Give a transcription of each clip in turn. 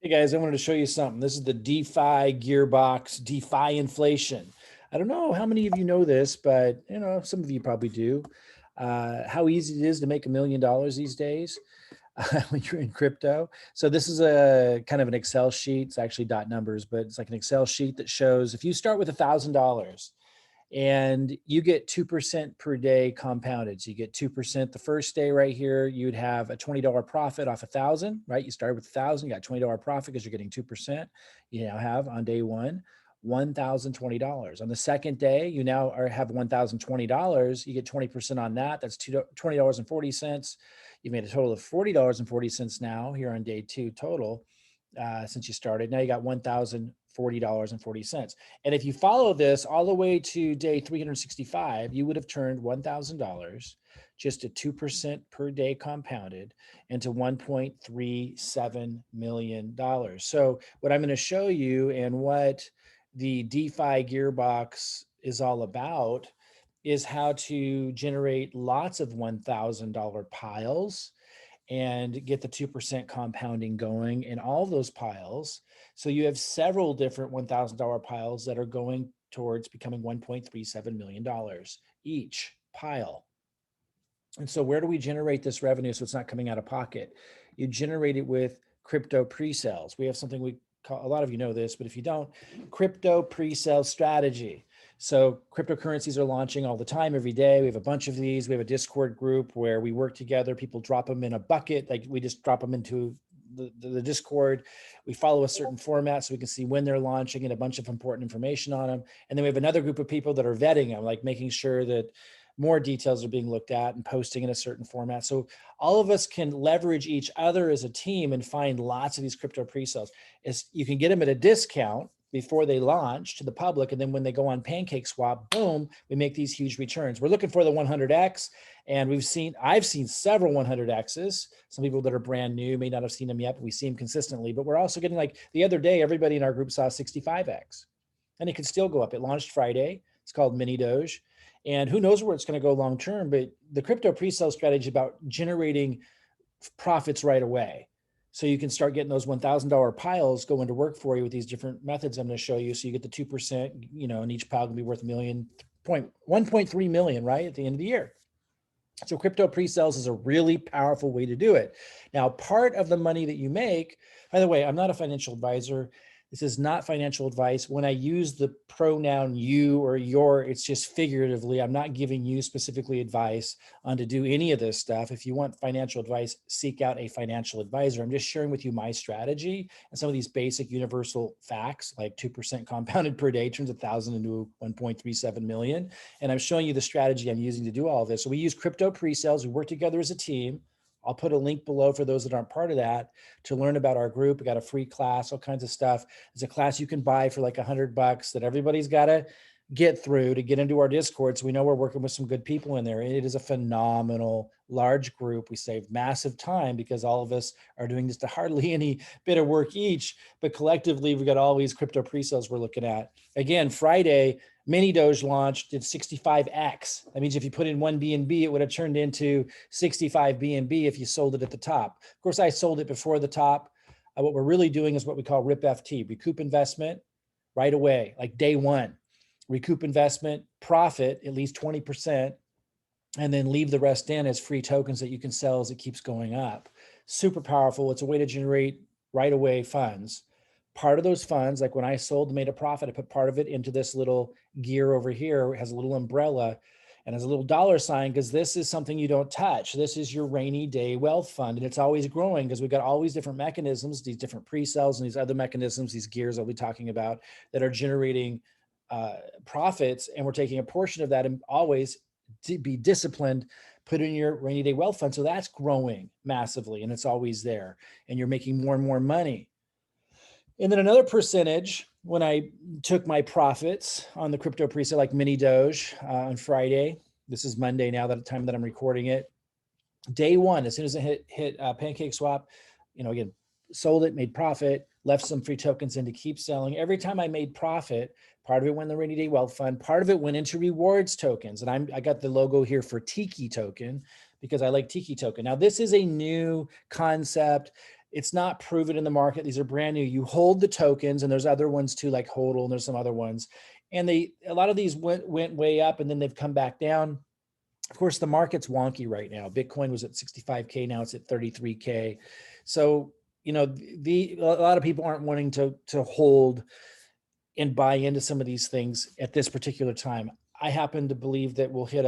Hey guys, I wanted to show you something. This is the DeFi Gearbox DeFi inflation. I don't know how many of you know this, but some of you probably do. How easy it is to make $1 million these days when you're in crypto. So this is a kind of an Excel sheet. It's actually dot numbers, but it's like an Excel sheet that shows if you start with $1,000 and you get 2% per day compounded. So you get 2% the first day right here, you'd have a $20 profit off 1,000, right? You started with 1,000, you got $20 profit because you're getting 2%. You now have on day one, $1,020. On the second day, you now have $1,020. You get 20% on that. That's $20.40. You've made a total of $40.40 now here on day two total. Since you started. Now you got $1,040.40. And if you follow this all the way to day 365, you would have turned $1,000, just a 2% per day compounded, into $1.37 million. So what I'm going to show you and what the DeFi Gearbox is all about is how to generate lots of $1,000 piles and get the 2% compounding going in all those piles. So you have several different $1,000 piles that are going towards becoming $1.37 million each pile. And so where do we generate this revenue so it's not coming out of pocket? You generate it with crypto pre-sales. We have something we call, a lot of you know this, but if you don't, crypto pre-sale strategy. So cryptocurrencies are launching all the time, every day. We have a bunch of these. We have a Discord group where we work together. People drop them in a bucket. Like we just drop them into the Discord. We follow a certain format so we can see when they're launching and a bunch of important information on them. And then we have another group of people that are vetting them, like making sure that more details are being looked at and posting in a certain format. So all of us can leverage each other as a team and find lots of these crypto pre-sales. You can get them at a discount before they launch to the public. And then when they go on PancakeSwap, boom, we make these huge returns. We're looking for the 100X. And I've seen several 100Xs. Some people that are brand new may not have seen them yet, but we see them consistently. But we're also getting, like the other day, everybody in our group saw 65X. And it could still go up. It launched Friday. It's called Mini Doge. And who knows where it's going to go long term, but the crypto pre-sale strategy is about generating profits right away. So you can start getting those $1,000 piles going to work for you with these different methods I'm going to show you. So you get the 2%, and each pile can be worth $1.3 million, right, at the end of the year. So crypto pre-sales is a really powerful way to do it. Now, part of the money that you make, by the way, I'm not a financial advisor. This is not financial advice. When I use the pronoun you or your, it's just figuratively. I'm not giving you specifically advice on to do any of this stuff. If you want financial advice, seek out a financial advisor. I'm just sharing with you my strategy and some of these basic universal facts, like 2% compounded per day turns 1,000 into 1.37 million. And I'm showing you the strategy I'm using to do all of this. So we use crypto pre-sales. We work together as a team. I'll put a link below for those that aren't part of that to learn about our group. We got a free class, all kinds of stuff. There's a class you can buy for like $100 that everybody's got to get through to get into our Discord. So we know we're working with some good people in there. It is a phenomenal large group. We save massive time because all of us are doing just hardly any bit of work each, but collectively we've got all these crypto pre-sales we're looking at. Again, Friday, Mini Doge launched, did 65X. That means if you put in one BNB, it would have turned into 65 BNB if you sold it at the top. Of course, I sold it before the top. What we're really doing is what we call RIP FT, recoup investment right away, like day one. Recoup investment, profit at least 20%, and then leave the rest in as free tokens that you can sell as it keeps going up. Super powerful. It's a way to generate right away funds. Part of those funds, like when I sold and made a profit, I put part of it into this little gear over here. It has a little umbrella and has a little dollar sign because this is something you don't touch. This is your rainy day wealth fund. And it's always growing because we've got all these different mechanisms, these different pre-sales and these other mechanisms, these gears I'll be talking about that are generating profits. And we're taking a portion of that and always to be disciplined, put in your rainy day wealth fund. So that's growing massively and it's always there and you're making more and more money. And then another percentage, when I took my profits on the crypto pre-sale, like Mini Doge on Friday, this is Monday now, that time that I'm recording it. Day one, as soon as it hit PancakeSwap, again, sold it, made profit, left some free tokens in to keep selling. Every time I made profit, part of it went in the rainy day wealth fund, part of it went into rewards tokens. And I got the logo here for Tiki token because I like Tiki token. Now, this is a new concept. It's not proven in the market. These are brand new. You hold the tokens, and there's other ones too, like HODL, and there's some other ones. And a lot of these went way up, and then they've come back down. Of course, the market's wonky right now. Bitcoin was at 65K. Now it's at 33K. So, you know, a lot of people aren't wanting to hold and buy into some of these things at this particular time. I happen to believe that we'll hit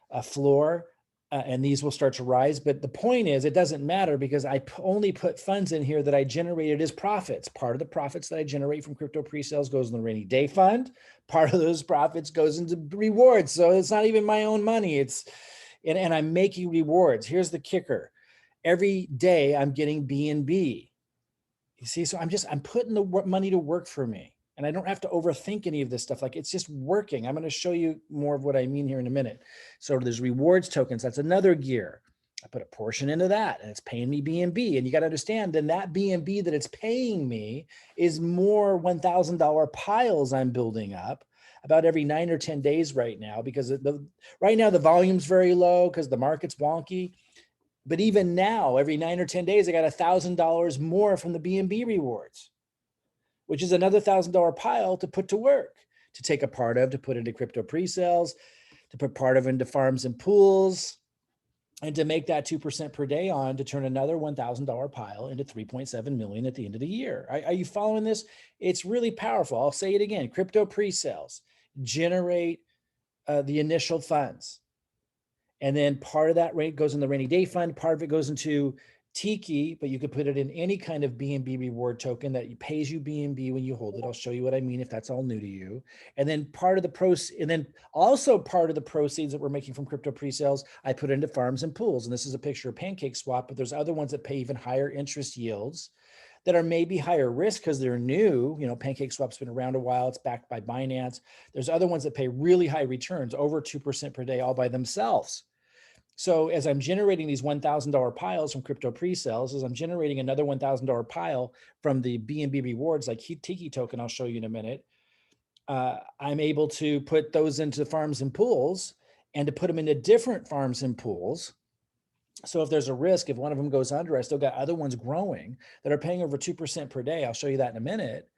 a floor and these will start to rise. But the point is, it doesn't matter because I only put funds in here that I generated as profits. Part of the profits that I generate from crypto pre-sales goes in the rainy day fund. Part of those profits goes into rewards. So it's not even my own money. And I'm making rewards. Here's the kicker. Every day I'm getting BNB. You see, so I'm putting the money to work for me. And I don't have to overthink any of this stuff. Like, it's just working. I'm going to show you more of what I mean here in a minute. So there's rewards tokens. That's another gear. I put a portion into that and it's paying me BNB. And you got to understand, then that BNB that it's paying me is more $1,000 piles I'm building up about every 9 or 10 days right now, because right now the volume's very low because the market's wonky. But even now, every 9 or 10 days, I got $1,000 more from the BNB rewards, which is another $1,000 pile to put to work, to take a part of, to put into crypto pre-sales, to put part of into farms and pools, and to make that 2% per day on to turn another $1,000 pile into 3.7 million at the end of the year. Are you following this? It's really powerful. I'll say it again. Crypto pre-sales generate the initial funds. And then part of that rate goes in the rainy day fund. Part of it goes into Tiki, but you could put it in any kind of BNB reward token that pays you BNB when you hold it. I'll show you what I mean if that's all new to you. And then part of the part of the proceeds that we're making from crypto pre-sales, I put into farms and pools. And this is a picture of Pancake Swap, but there's other ones that pay even higher interest yields that are maybe higher risk because they're new. You know, Pancake Swap's been around a while. It's backed by Binance. There's other ones that pay really high returns, over 2% per day, all by themselves. So as I'm generating these $1,000 piles from crypto pre-sales, as I'm generating another $1,000 pile from the BNB rewards like Tiki token, I'll show you in a minute, I'm able to put those into farms and pools and to put them into different farms and pools. So if there's a risk, if one of them goes under, I still got other ones growing that are paying over 2% per day. I'll show you that in a minute.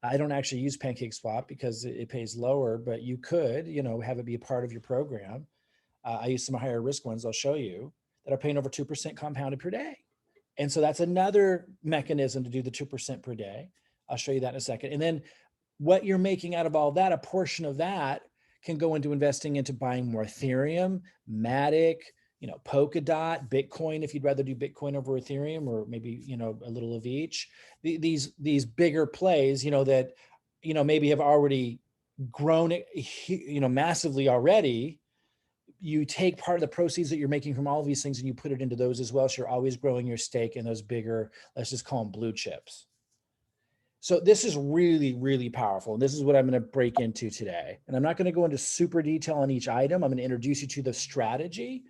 I don't actually use Pancake Swap because it pays lower, but you could, you know, have it be a part of your program. I use some higher risk ones I'll show you that are paying over 2% compounded per day. And so that's another mechanism to do the 2% per day. I'll show you that in a second. And then what you're making out of all that, a portion of that can go into investing into buying more Ethereum, Matic, you know, Polkadot, Bitcoin, if you'd rather do Bitcoin over Ethereum, or maybe, you know, a little of each. These bigger plays, you know, that, you know, maybe have already grown, you know, massively already. You take part of the proceeds that you're making from all of these things and you put it into those as well. So you're always growing your stake in those bigger, let's just call them blue chips. So this is really, really powerful. And this is what I'm going to break into today. And I'm not going to go into super detail on each item. I'm going to introduce you to the strategy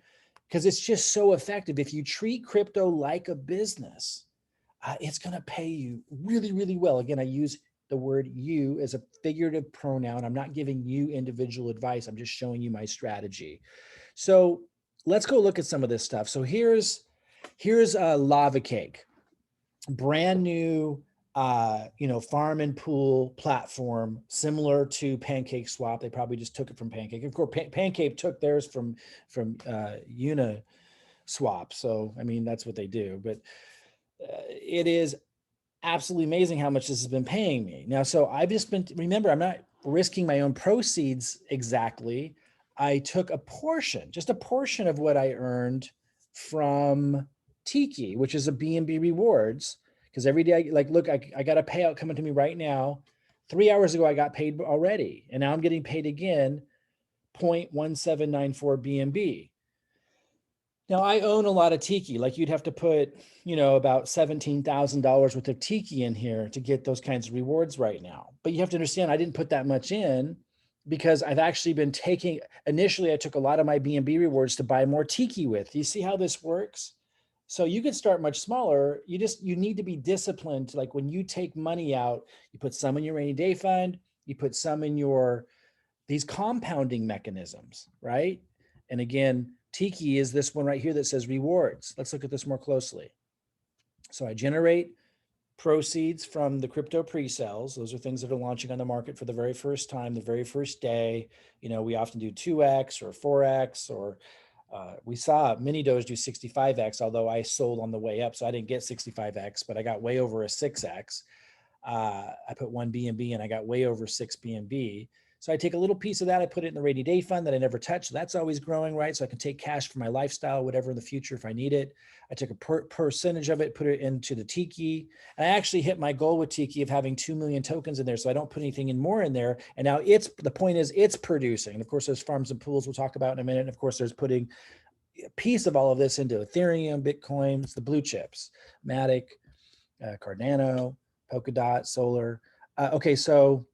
because it's just so effective. If you treat crypto like a business, it's going to pay you really, really well. Again, I use the word you as a figurative pronoun. I'm not giving you individual advice. I'm just showing you my strategy. So let's go look at some of this stuff. So here's a Lava Cake, brand new, you know, farm and pool platform, similar to Pancake Swap. They probably just took it from Pancake. Of course, Pancake took theirs from Uniswap. So, I mean, that's what they do, but it is absolutely amazing how much this has been paying me. Now, so I've just been, remember, I'm not risking my own proceeds exactly. I took a portion, just a portion of what I earned from Tiki, which is a BNB rewards. Because every day, look, I got a payout coming to me right now. 3 hours ago, I got paid already. And now I'm getting paid again, 0.1794 BNB. Now I own a lot of Tiki, like you'd have to put, you know, about $17,000 worth of Tiki in here to get those kinds of rewards right now. But you have to understand, I didn't put that much in because I've actually been taking, initially I took a lot of my BNB rewards to buy more Tiki with. You see how this works? So you can start much smaller. You need to be disciplined. Like when you take money out, you put some in your rainy day fund, you put some in these compounding mechanisms, right? And again, Tiki is this one right here that says rewards. Let's look at this more closely. So I generate proceeds from the crypto pre-sales. Those are things that are launching on the market for the very first time, the very first day. You know, we often do 2x or 4x, or we saw mini Doge do 65x, although I sold on the way up. So I didn't get 65x, but I got way over a 6x. I put one BNB and I got way over 6 BNB. So I take a little piece of that, I put it in the rainy day fund that I never touch. So that's always growing, right? So I can take cash for my lifestyle, whatever in the future if I need it. I took a percentage of it, put it into the Tiki. And I actually hit my goal with Tiki of having 2 million tokens in there. So I don't put anything in more in there. And now the point is it's producing. And of course, there's farms and pools we'll talk about in a minute. And of course, there's putting a piece of all of this into Ethereum, Bitcoin, it's the blue chips, Matic, Cardano, Polkadot, Solar. Okay, so,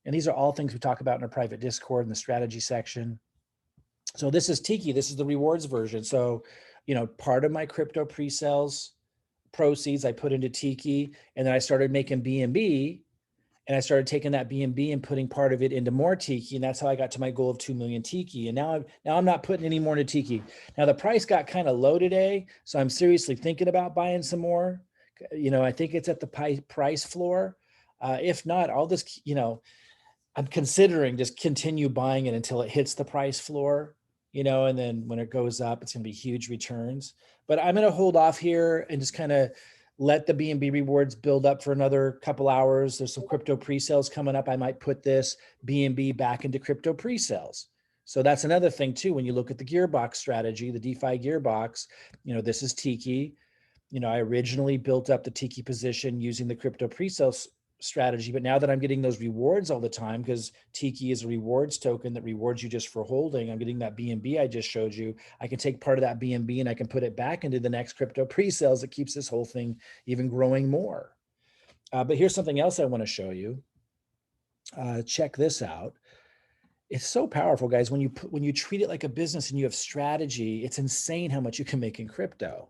and these are all things we talk about in our private Discord in the strategy section. So this is Tiki. This is the rewards version. So, you know, part of my crypto pre-sales proceeds I put into Tiki, and then I started making BNB, and I started taking that BNB and putting part of it into more Tiki, and that's how I got to my goal of 2 million Tiki. And now I'm not putting any more into Tiki. Now the price got kind of low today, so I'm seriously thinking about buying some more. You know, I think it's at the price floor. If not, I'll just, you know, I'm considering just continue buying it until it hits the price floor, you know, and then when it goes up, it's going to be huge returns. But I'm going to hold off here and just kind of let the BNB rewards build up for another couple hours. There's some crypto pre-sales coming up. I might put this BNB back into crypto pre-sales. So that's another thing too. When you look at the Gearbox strategy, the DeFi Gearbox, you know, this is Tiki. You know, I originally built up the Tiki position using the crypto pre-sales strategy, but now that I'm getting those rewards all the time, because Tiki is a rewards token that rewards you just for holding, I'm getting that BNB I just showed you. I can take part of that BNB and I can put it back into the next crypto pre-sales that keeps this whole thing even growing more. But here's something else I want to show you. Check this out. It's so powerful, guys. When you treat it like a business and you have strategy, it's insane how much you can make in crypto.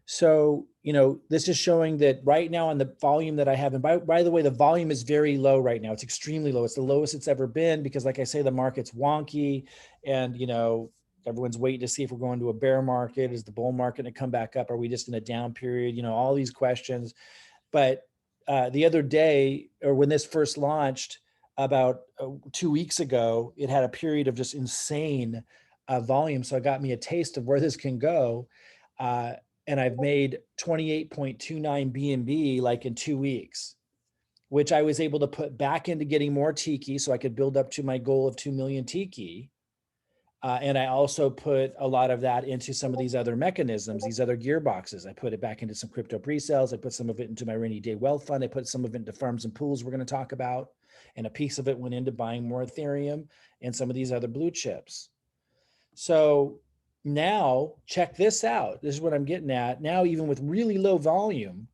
So, you know, this is showing that right now on the volume that I have, and by the way, the volume is very low right now. It's extremely low. It's the lowest it's ever been because, like I say, the market's wonky and, you know, everyone's waiting to see if we're going to a bear market. Is the bull market going to come back up? Are we just in a down period? You know, all these questions. But the other day, or when this first launched about 2 weeks ago, it had a period of just insane volume. So it got me a taste of where this can go. And I've made 28.29 BNB like in 2 weeks, which I was able to put back into getting more Tiki so I could build up to my goal of 2 million Tiki. And I also put a lot of that into some of these other mechanisms, these other gearboxes. I put it back into some crypto pre-sales. I put some of it into my rainy day wealth fund. I put some of it into farms and pools we're going to talk about. And a piece of it went into buying more Ethereum and some of these other blue chips. So now check this out. This is what I'm getting at. Now, even with really low volume,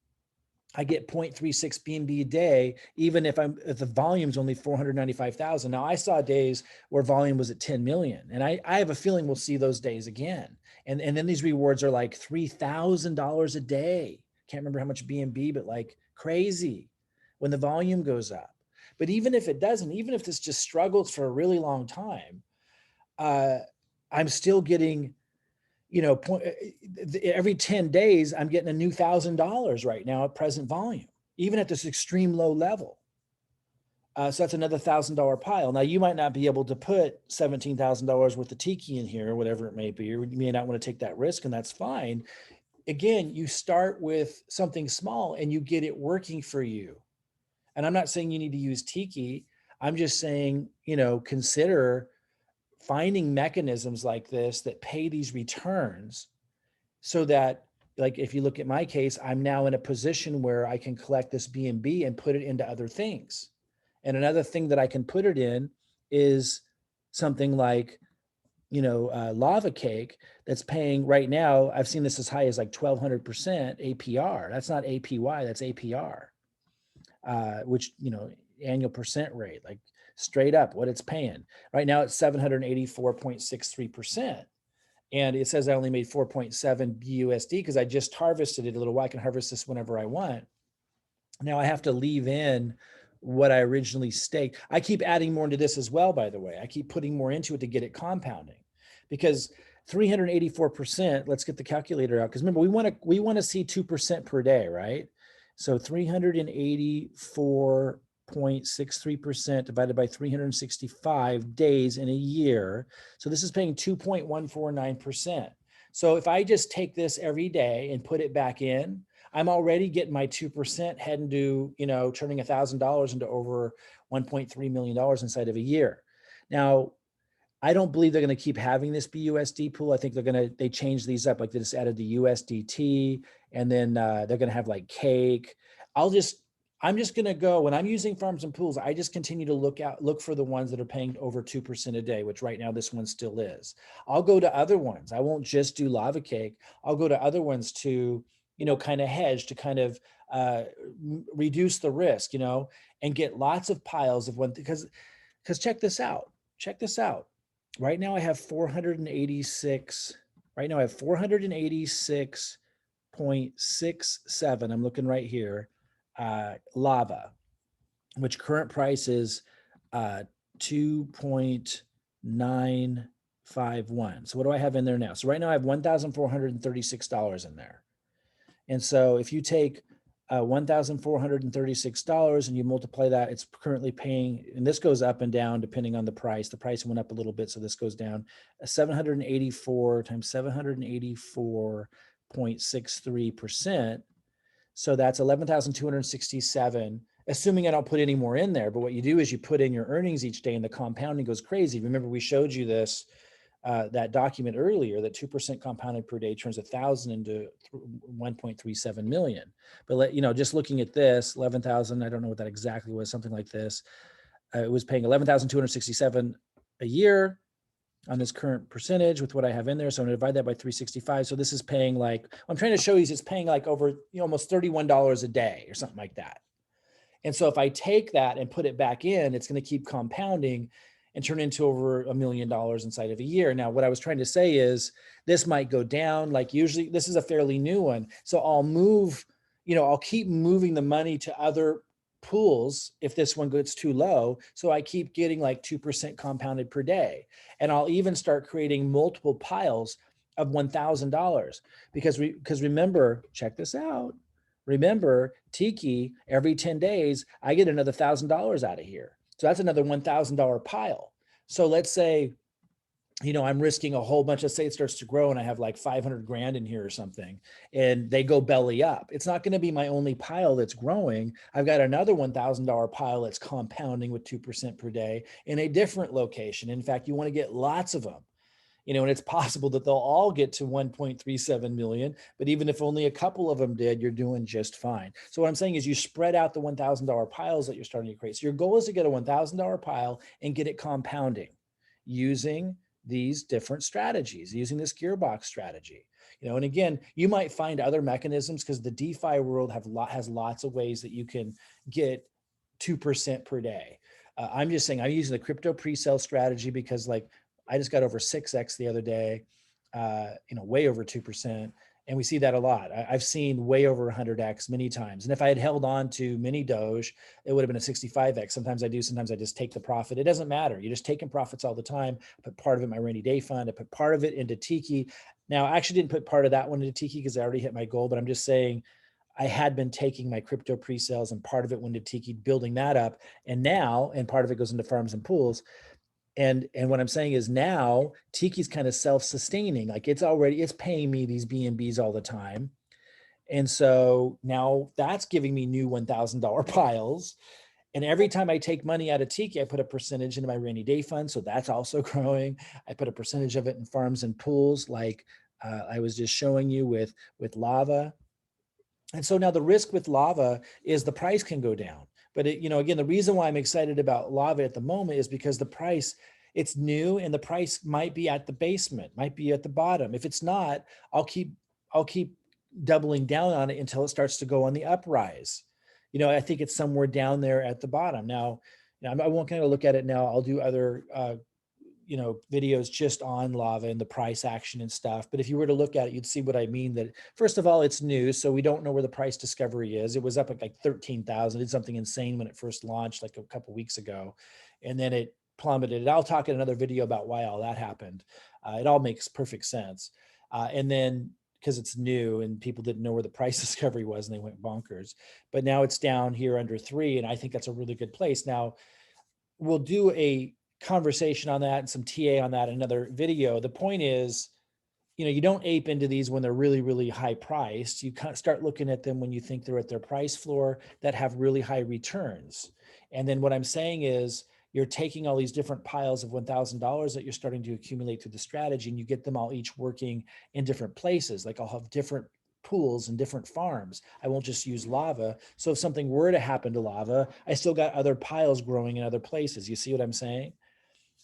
I get 0.36 BNB a day, even if the volume's only 495,000. Now I saw days where volume was at 10 million. And I have a feeling we'll see those days again. And then these rewards are like $3,000 a day. Can't remember how much BNB, but like crazy when the volume goes up. But even if it doesn't, even if this just struggles for a really long time, I'm still getting, you know, every 10 days, I'm getting a new $1,000 right now at present volume, even at this extreme low level. So that's another $1,000 pile. Now you might not be able to put $17,000 worth of Tiki in here or whatever it may be, or you may not want to take that risk, and that's fine. Again, you start with something small and you get it working for you. And I'm not saying you need to use Tiki. I'm just saying, you know, consider finding mechanisms like this that pay these returns so that, like, if you look at my case, I'm now in a position where I can collect this BNB and put it into other things. And another thing that I can put it in is something like, you know, Lava Cake that's paying right now. I've seen this as high as like 1,200% APR. That's not APY, that's APR, which, you know, annual percent rate, like straight up what it's paying. Right now it's 784.63%. And it says I only made 4.7 BUSD because I just harvested it a little while. I can harvest this whenever I want. Now I have to leave in what I originally staked. I keep adding more into this as well, by the way. I keep putting more into it to get it compounding, because 384%. Let's get the calculator out. Because remember, we want to see 2% per day, right? So 384.63% divided by 365 days in a year. So this is paying 2.149%. So if I just take this every day and put it back in, I'm already getting my 2% heading to, turning $1,000 into over $1.3 million inside of a year. Now, I don't believe they're going to keep having this BUSD pool. I think they change these up. Like they just added the USDT, and then they're going to have like cake. I'm just going to go, when I'm using farms and pools, I just continue to look for the ones that are paying over 2% a day, which right now this one still is. I'll go to other ones. I won't just do lava cake. I'll go to other ones to, kind of hedge, to kind of reduce the risk, and get lots of piles of one, because check this out. Right now I have 486. Right now I have 486.67. I'm looking right here. Lava, which current price is 2.951. So what do I have in there now? So right now I have $1,436 in there. And so if you take $1,436 and you multiply that, it's currently paying, and this goes up and down depending on the price. The price went up a little bit, so this goes down. 784 times 784.63%. So that's 11,267, assuming I don't put any more in there. But what you do is you put in your earnings each day, and the compounding goes crazy. Remember, we showed you this, that document earlier, that 2% compounded per day turns 1,000 into 1.37 million. But just looking at this, 11,000, I don't know what that exactly was, something like this. It was paying 11,267 a year on this current percentage with what I have in there. So I'm going to divide that by 365. So this is paying like, I'm trying to show you, it's paying like over almost $31 a day or something like that. And so if I take that and put it back in, it's going to keep compounding and turn into over $1 million inside of a year. Now, what I was trying to say is this might go down. Like usually this is a fairly new one. So I'll move, I'll keep moving the money to other pools if this one gets too low. So I keep getting like 2% compounded per day. And I'll even start creating multiple piles of $1,000 because remember, check this out. Remember, Tiki, every 10 days, I get another $1,000 out of here. So that's another $1,000 pile. So let's say, I'm risking a whole bunch of, say it starts to grow and I have like 500 grand in here or something, and they go belly up. It's not going to be my only pile that's growing. I've got another $1,000 pile that's compounding with 2% per day in a different location. In fact, you want to get lots of them. And it's possible that they'll all get to 1.37 million, but even if only a couple of them did, you're doing just fine. So what I'm saying is you spread out the $1,000 piles that you're starting to create. So your goal is to get a $1,000 pile and get it compounding using these different strategies, using this gearbox strategy. And again, you might find other mechanisms because the DeFi world has lots of ways that you can get 2% per day. I'm just saying I'm using the crypto pre-sale strategy because I just got over 6x the other day, way over 2%. And we see that a lot. I've seen way over 100x many times. And if I had held on to mini Doge, it would have been a 65x. Sometimes I do, sometimes I just take the profit. It doesn't matter. You're just taking profits all the time. I put part of it in my rainy day fund. I put part of it into Tiki. Now, I actually didn't put part of that one into Tiki because I already hit my goal, but I'm just saying I had been taking my crypto pre-sales and part of it went into Tiki, building that up. And part of it goes into farms and pools. And what I'm saying is now Tiki's kind of self-sustaining. Like it's paying me these BNBs all the time. And so now that's giving me new $1,000 piles. And every time I take money out of Tiki, I put a percentage into my rainy day fund. So that's also growing. I put a percentage of it in farms and pools, like I was just showing you with lava. And so now the risk with lava is the price can go down. But again, the reason why I'm excited about lava at the moment is because the price, it's new and the price might be at the basement, might be at the bottom. If it's not, I'll keep doubling down on it until it starts to go on the uprise. I think it's somewhere down there at the bottom. Now, I won't kind of look at it now. I'll do other videos just on lava and the price action and stuff. But if you were to look at it, you'd see what I mean. That first of all, it's new. So we don't know where the price discovery is. It was up at like 13,000. It did something insane when it first launched like a couple of weeks ago. And then it plummeted. I'll talk in another video about why all that happened. It all makes perfect sense. And then because it's new and people didn't know where the price discovery was and they went bonkers. But now it's down here under 3, and I think that's a really good place. Now, we'll do a conversation on that and some TA on that in another video. The point is, you don't ape into these when they're really, really high priced. You kind of start looking at them when you think they're at their price floor that have really high returns. And then what I'm saying is you're taking all these different piles of $1,000 that you're starting to accumulate through the strategy, and you get them all each working in different places. Like I'll have different pools and different farms. I won't just use lava. So if something were to happen to lava, I still got other piles growing in other places. You see what I'm saying?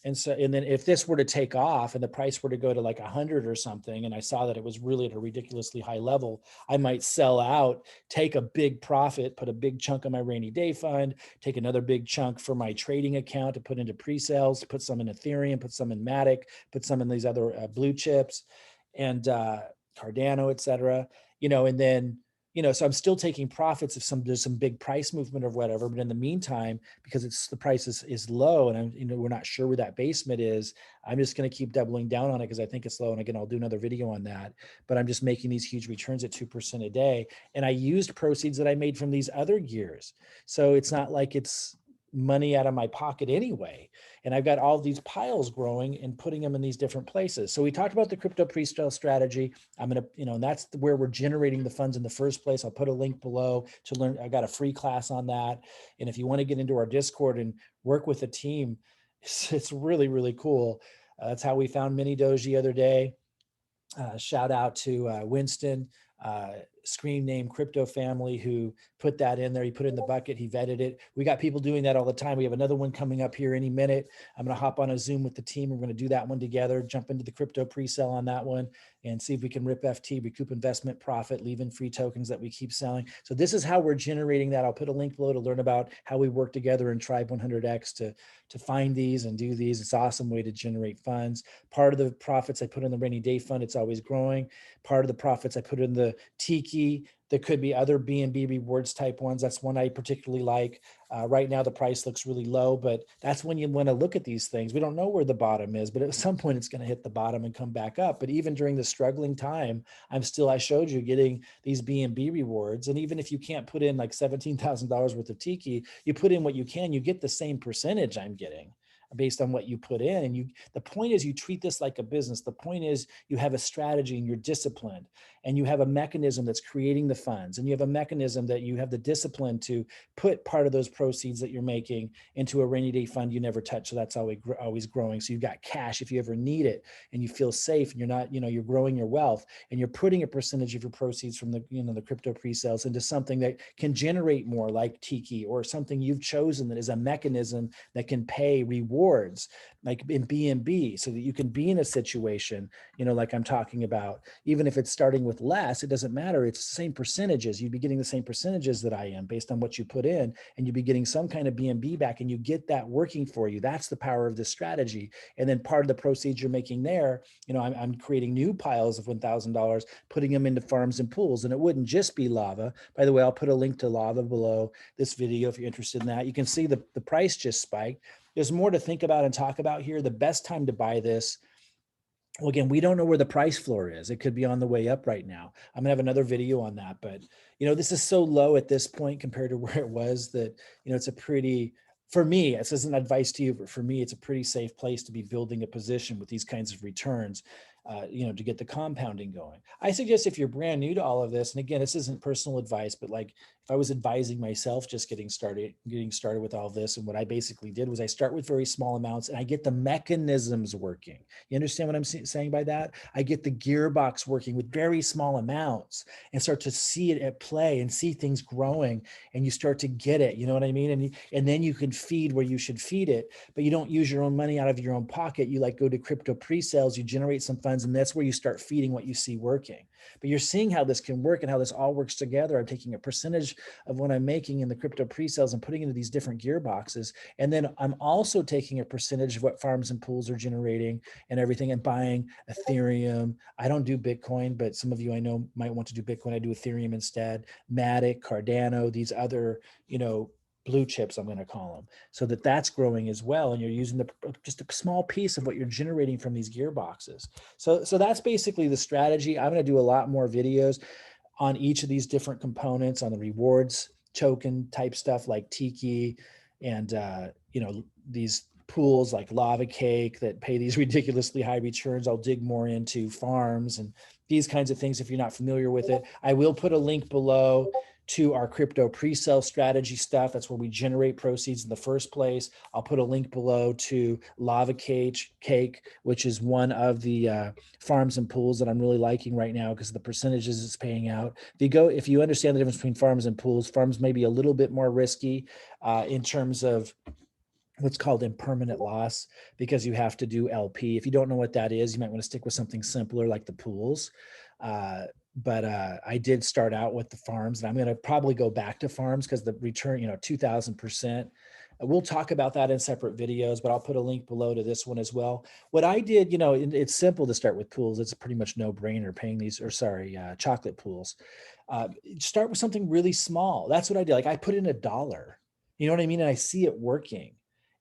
And so, and then if this were to take off and the price were to go to like 100 or something, and I saw that it was really at a ridiculously high level, I might sell out, take a big profit, put a big chunk of my rainy day fund, take another big chunk for my trading account to put into pre-sales, put some in Ethereum, put some in Matic, put some in these other blue chips and Cardano, et cetera, and then, so I'm still taking profits if there's some big price movement or whatever. But in the meantime, because the price is low and we're not sure where that basement is, I'm just going to keep doubling down on it because I think it's low. And again, I'll do another video on that, but I'm just making these huge returns at 2% a day. And I used proceeds that I made from these other gears. So it's not like it's money out of my pocket anyway. And I've got all these piles growing and putting them in these different places. So we talked about the crypto pre-sale strategy. I'm going to, and that's where we're generating the funds in the first place. I'll put a link below to learn. I got a free class on that. And if you want to get into our Discord and work with a team, it's really, really cool. That's how we found Mini Doge the other day. Shout out to Winston, screen name Crypto Family, who put that in there. He put it in the bucket. He vetted it. We got people doing that all the time. We have another one coming up here any minute. I'm going to hop on a Zoom with the team. We're going to do that one together, jump into the crypto pre-sale on that one and see if we can rip FT, recoup investment profit, leave in free tokens that we keep selling. So this is how we're generating that. I'll put a link below to learn about how we work together in Tribe 100X to find these and do these. It's an awesome way to generate funds. Part of the profits I put in the rainy day fund, it's always growing. Part of the profits I put in the Tiki. There could be other BNB rewards type ones. That's one I particularly like. Right now, the price looks really low, but that's when you want to look at these things. We don't know where the bottom is, but at some point it's going to hit the bottom and come back up. But even during the struggling time, I showed you getting these BNB rewards. And even if you can't put in like $17,000 worth of Tiki, you put in what you can, you get the same percentage I'm getting based on what you put in. And the point is you treat this like a business. The point is you have a strategy and you're disciplined and you have a mechanism that's creating the funds, and you have a mechanism that you have the discipline to put part of those proceeds that you're making into a rainy day fund you never touch. So that's always growing. So you've got cash if you ever need it, and you feel safe, and you're not, you're growing your wealth, and you're putting a percentage of your proceeds from the crypto pre-sales into something that can generate more, like Tiki, or something you've chosen that is a mechanism that can pay rewards, like in BNB, so that you can be in a situation, like I'm talking about, even if it's starting with less, it doesn't matter. It's the same percentages. You'd be getting the same percentages that I am based on what you put in, and you'd be getting some kind of BNB back, and you get that working for you. That's the power of this strategy. And then part of the proceeds you're making there, I'm creating new piles of $1,000, putting them into farms and pools. And it wouldn't just be lava. By the way, I'll put a link to lava below this video if you're interested in that. You can see the price just spiked. There's more to think about and talk about here. The best time to buy this, well, again, we don't know where the price floor is. It could be on the way up right now. I'm gonna have another video on that, but this is so low at this point compared to where it was that, it's a pretty, for me, this isn't advice to you, but for me, it's a pretty safe place to be building a position with these kinds of returns, to get the compounding going. I suggest if you're brand new to all of this, and again, this isn't personal advice, but like if I was advising myself just getting started with all this, and what I basically did was I start with very small amounts and I get the mechanisms working. You understand what I'm saying by that? I get the gearbox working with very small amounts and start to see it at play and see things growing, and you start to get it, you know what I mean? And then you can feed where you should feed it, but you don't use your own money out of your own pocket. You go to crypto pre-sales, you generate some funds, and that's where you start feeding what you see working. But you're seeing how this can work and how this all works together. I'm taking a percentage of what I'm making in the crypto pre-sales and putting into these different gearboxes. And then I'm also taking a percentage of what farms and pools are generating and everything, and buying Ethereum. I don't do Bitcoin, but some of you I know might want to do Bitcoin. I do Ethereum instead. Matic, Cardano, these other, blue chips, I'm going to call them, so that that's growing as well. And you're using just a small piece of what you're generating from these gearboxes. So that's basically the strategy. I'm going to do a lot more videos on each of these different components, on the rewards token type stuff like Tiki, and these pools like Lava Cake that pay these ridiculously high returns. I'll dig more into farms and these kinds of things if you're not familiar with it. I will put a link below to our crypto pre-sale strategy stuff. That's where we generate proceeds in the first place. I'll put a link below to Lava Cake, which is one of the farms and pools that I'm really liking right now because the percentages it's paying out. If you understand the difference between farms and pools, farms may be a little bit more risky in terms of what's called impermanent loss, because you have to do LP. If you don't know what that is, you might want to stick with something simpler like the pools. But I did start out with the farms, and I'm going to probably go back to farms because the return, 2000%. We'll talk about that in separate videos, but I'll put a link below to this one as well. What I did, it's simple to start with pools. It's pretty much no brainer paying these, chocolate pools. Start with something really small. That's what I did. Like I put in $1, you know what I mean? And I see it working.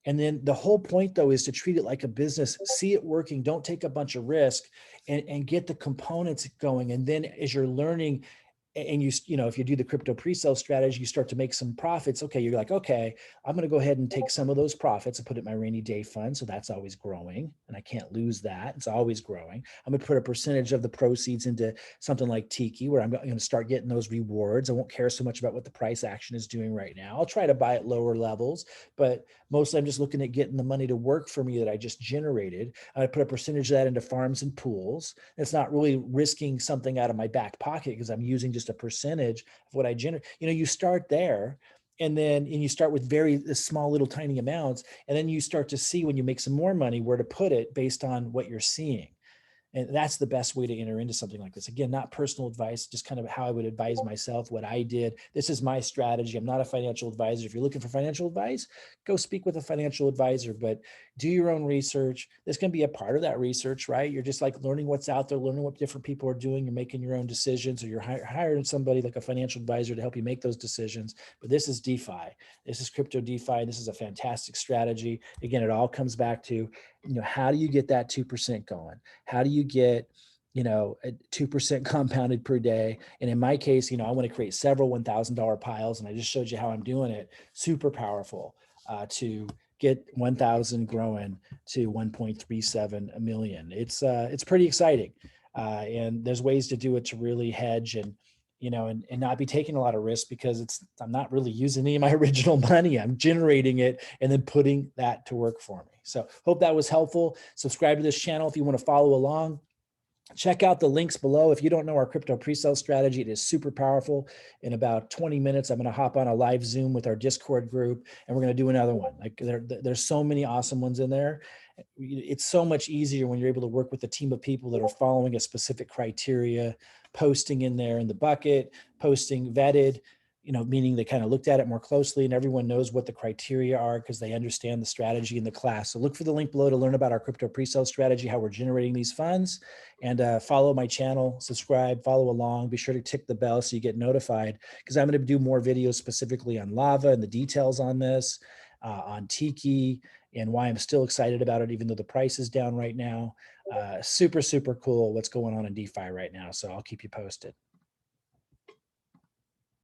And then the whole point though is to treat it like a business, see it working, don't take a bunch of risk, and get the components going. And then as you're learning, and if you do the crypto pre-sale strategy, you start to make some profits. Okay, you're like, okay, I'm going to go ahead and take some of those profits and put it in my rainy day fund. So that's always growing, and I can't lose that. It's always growing. I'm going to put a percentage of the proceeds into something like Tiki, where I'm going to start getting those rewards. I won't care so much about what the price action is doing right now. I'll try to buy at lower levels, but mostly I'm just looking at getting the money to work for me that I just generated. I put a percentage of that into farms and pools. It's not really risking something out of my back pocket because I'm using just a percentage of what I generate. You start there, and you start with very small little tiny amounts, and then you start to see when you make some more money where to put it based on what you're seeing. And that's the best way to enter into something like this. Again, not personal advice, just kind of how I would advise myself, what I did. This is my strategy. I'm not a financial advisor. If you're looking for financial advice, go speak with a financial advisor, but do your own research. This can be a part of that research, right? You're just like learning what's out there, learning what different people are doing. You're making your own decisions, or you're hiring somebody like a financial advisor to help you make those decisions. But this is DeFi. This is crypto DeFi. This is a fantastic strategy. Again, it all comes back to, how do you get that 2% going? How do you get, a 2% compounded per day? And in my case, I want to create several $1,000 piles. And I just showed you how I'm doing it. Super powerful to get 1,000 growing to 1.37 million. It's pretty exciting. And there's ways to do it to really hedge and not be taking a lot of risk, because I'm not really using any of my original money. I'm generating it and then putting that to work for me. So hope that was helpful. Subscribe to this channel if you want to follow along. Check out the links below. If you don't know our crypto pre-sale strategy, it is super powerful. In about 20 minutes, I'm going to hop on a live Zoom with our Discord group, and we're going to do another one. Like there's so many awesome ones in there. It's so much easier when you're able to work with a team of people that are following a specific criteria, posting in there in the bucket, posting vetted, meaning they kind of looked at it more closely, and everyone knows what the criteria are because they understand the strategy in the class. So look for the link below to learn about our crypto pre-sale strategy, how we're generating these funds, and follow my channel, subscribe, follow along. Be sure to tick the bell so you get notified, because I'm going to do more videos specifically on Lava and the details on this, on Tiki, and why I'm still excited about it, even though the price is down right now. Super, super cool what's going on in DeFi right now. So I'll keep you posted.